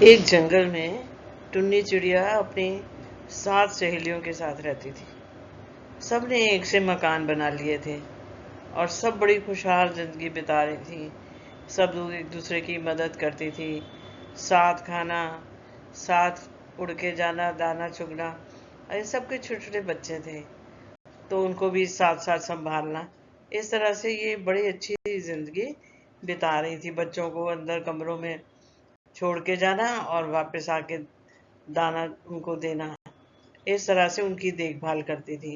एक जंगल में टुन्नी चिड़िया अपनी 7 सहेलियों के साथ रहती थी। सबने एक से मकान बना लिए थे और सब बड़ी खुशहाल जिंदगी बिता रही थी। सब लोग एक दूसरे की मदद करती थी, साथ खाना, साथ उड़ के जाना, दाना चुगना। अरे सबके छोटे छोटे बच्चे थे तो उनको भी साथ साथ संभालना। इस तरह से ये बड़ी अच्छी जिंदगी बिता रही थी। बच्चों को अंदर कमरों में छोड़ के जाना और वापस आके दाना उनको देना। इस तरह से उनकी देखभाल करती थी।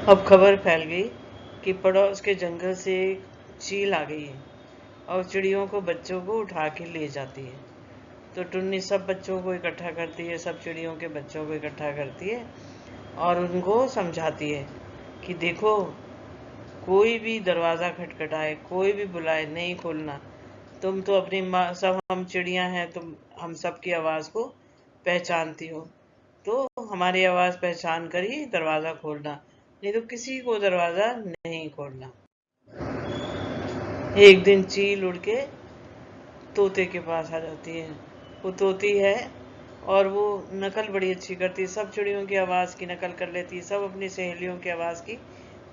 अब खबर फैल गई कि पड़ोस के जंगल से एक चील आ गई है और चिड़ियों को बच्चों को उठा के ले जाती है। तो टुन्नी सब बच्चों को इकट्ठा करती है, सब चिड़ियों के बच्चों को इकट्ठा करती है और उनको समझाती है कि देखो, कोई भी दरवाज़ा खटखटाए, कोई भी बुलाए, नहीं खोलना। तुम तो अपनी माँ, सब हम चिड़िया हैं, तुम हम सब की आवाज़ को पहचानती हो, तो हमारी आवाज़ पहचान कर ही दरवाज़ा खोलना, नहीं तो किसी को दरवाज़ा नहीं खोलना। एक दिन चील उड़ के तोते के पास आ जाती है। वो तोती है और वो नकल बड़ी अच्छी करती है, सब चिड़ियों की आवाज़ की नकल कर लेती है, सब अपनी सहेलियों की आवाज़ की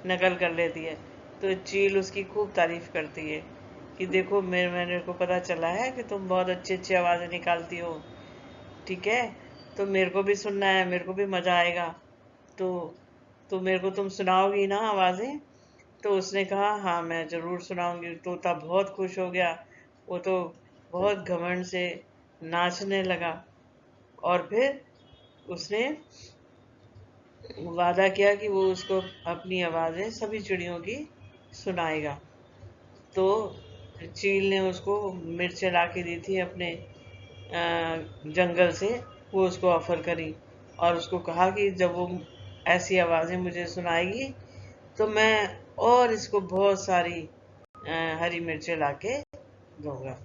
नकल कर लेती है। तो चील उसकी खूब तारीफ करती है कि देखो, मैंने को पता चला है कि तुम बहुत अच्छी अच्छी आवाज़ें निकालती हो, ठीक है, तो मेरे को भी सुनना है, मेरे को भी मज़ा आएगा। तो मेरे को तुम सुनाओगी ना आवाज़ें? तो उसने कहा, हाँ मैं ज़रूर सुनाऊंगी। तोता बहुत खुश हो गया। वो तो बहुत घमंड से नाचने लगा और फिर उसने वादा किया कि वो उसको अपनी आवाज़ें सभी चिड़ियों की सुनाएगा। तो चील ने उसको मिर्चें ला के दी थी अपने जंगल से। वो उसको ऑफर करी और उसको कहा कि जब वो ऐसी आवाज़ें मुझे सुनाएगी तो मैं और इसको बहुत सारी हरी मिर्चें ला के दूंगा।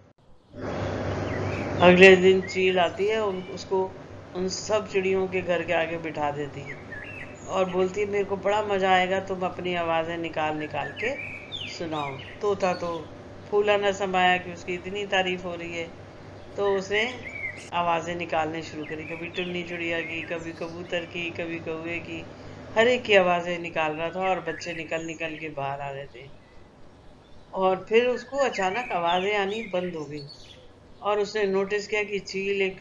अगले दिन चील आती है, उसको उन सब चिड़ियों के घर के आगे बिठा देती है और बोलती है, मेरे को बड़ा मज़ा आएगा, तुम अपनी आवाज़ें निकाल निकाल के सुनाओ। तोता तो फूला न समाया कि उसकी इतनी तारीफ हो रही है, तो उसने आवाज़ें निकालने शुरू करी। कभी टुन्नी चिड़िया की, कभी कबूतर की, कभी कौवे की, हर एक की आवाज़ें निकाल रहा था और बच्चे निकल निकल के बाहर आ रहे थे। और फिर उसको अचानक आवाज़ें आनी बंद हो गई और उसने नोटिस किया कि चील एक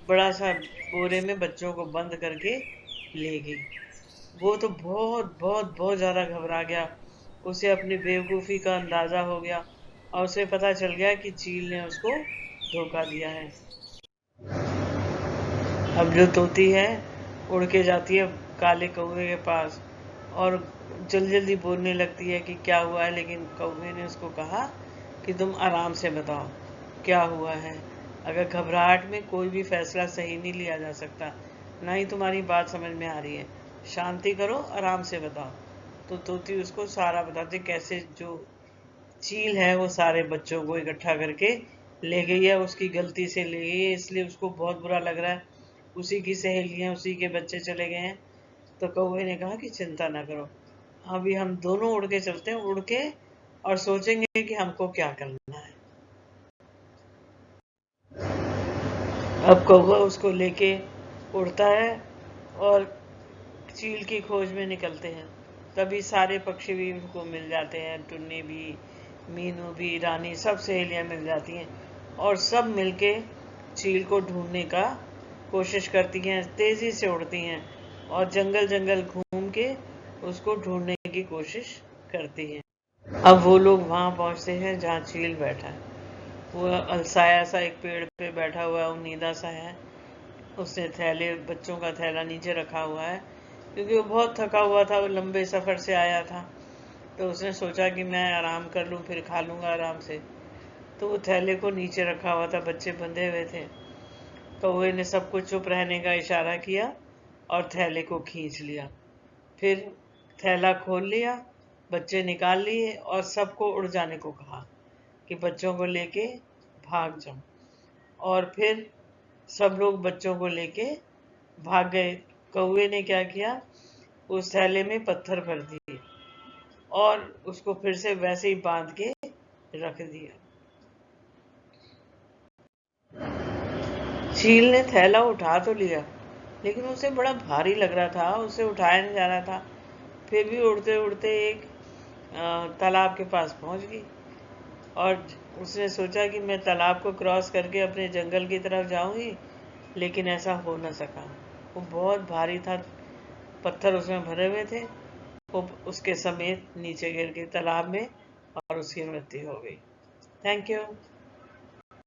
बड़ा सा बोरे में बच्चों को बंद करके ले गई। वो तो बहुत बहुत बहुत ज़्यादा घबरा गया। उसे अपनी बेवकूफ़ी का अंदाज़ा हो गया और उसे पता चल गया कि चील ने उसको धोखा दिया है। अब जो तोती है उड़ के जाती है काले कौवे के पास और जल्दी जल्दी बोलने लगती है कि क्या हुआ है। लेकिन कौवे ने उसको कहा कि तुम आराम से बताओ क्या हुआ है। अगर घबराहट में कोई भी फैसला सही नहीं लिया जा सकता, ना ही तुम्हारी बात समझ में आ रही है। शांति करो, आराम से बताओ। तो तोती उसको सारा बताती कैसे जो चील है वो सारे बच्चों को इकट्ठा करके ले गई है, उसकी गलती से ले गई है, इसलिए उसको बहुत बुरा लग रहा है। उसी की सहेलियां, उसी के बच्चे चले गए हैं। तो कौवे ने कहा कि चिंता ना करो, अभी हम दोनों उड़ के चलते हैं, उड़ के और सोचेंगे कि हमको क्या करना है। अब कौवा उसको लेके उड़ता है और चील की खोज में निकलते हैं। तभी सारे पक्षी भी उनको मिल जाते हैं, टुन्नी भी, मीनू भी, रानी, सब सहेलियां मिल जाती हैं और सब मिलके चील को ढूंढने का कोशिश करती हैं। तेजी से उड़ती हैं और जंगल जंगल घूम के उसको ढूंढने की कोशिश करती हैं। अब वो लोग वहां पहुंचते हैं जहाँ चील बैठा है। वो अलसाया सा एक पेड़ पे बैठा हुआ है, उम्मीदा सा है। उसने थैले, बच्चों का थैला नीचे रखा हुआ है क्योंकि वो बहुत थका हुआ था, वो लंबे सफ़र से आया था। तो उसने सोचा कि मैं आराम कर लूँ, फिर खा लूँगा आराम से। तो वो थैले को नीचे रखा हुआ था, बच्चे बंधे हुए थे। कौवे ने सबको चुप रहने का इशारा किया और थैले को खींच लिया। फिर थैला खोल लिया, बच्चे निकाल लिए और सबको उड़ जाने को कहा कि बच्चों को लेके भाग जाओ। और फिर सब लोग बच्चों को लेके भाग गए। कौवे ने क्या किया, उस थैले में पत्थर भर दिए और उसको फिर से वैसे ही बांध के रख दिया। चील ने थैला उठा तो लिया, लेकिन उसे बड़ा भारी लग रहा था, उसे उठाया नहीं जा रहा था। फिर भी उड़ते उड़ते एक तालाब के पास पहुंच गई और उसने सोचा कि मैं तालाब को क्रॉस करके अपने जंगल की तरफ जाऊंगी, लेकिन ऐसा हो न सका। वो बहुत भारी था, पत्थर उसमें भरे हुए थे। वो उसके समेत नीचे गिर गई तालाब में और उसकी मृत्यु हो गई। Thank you.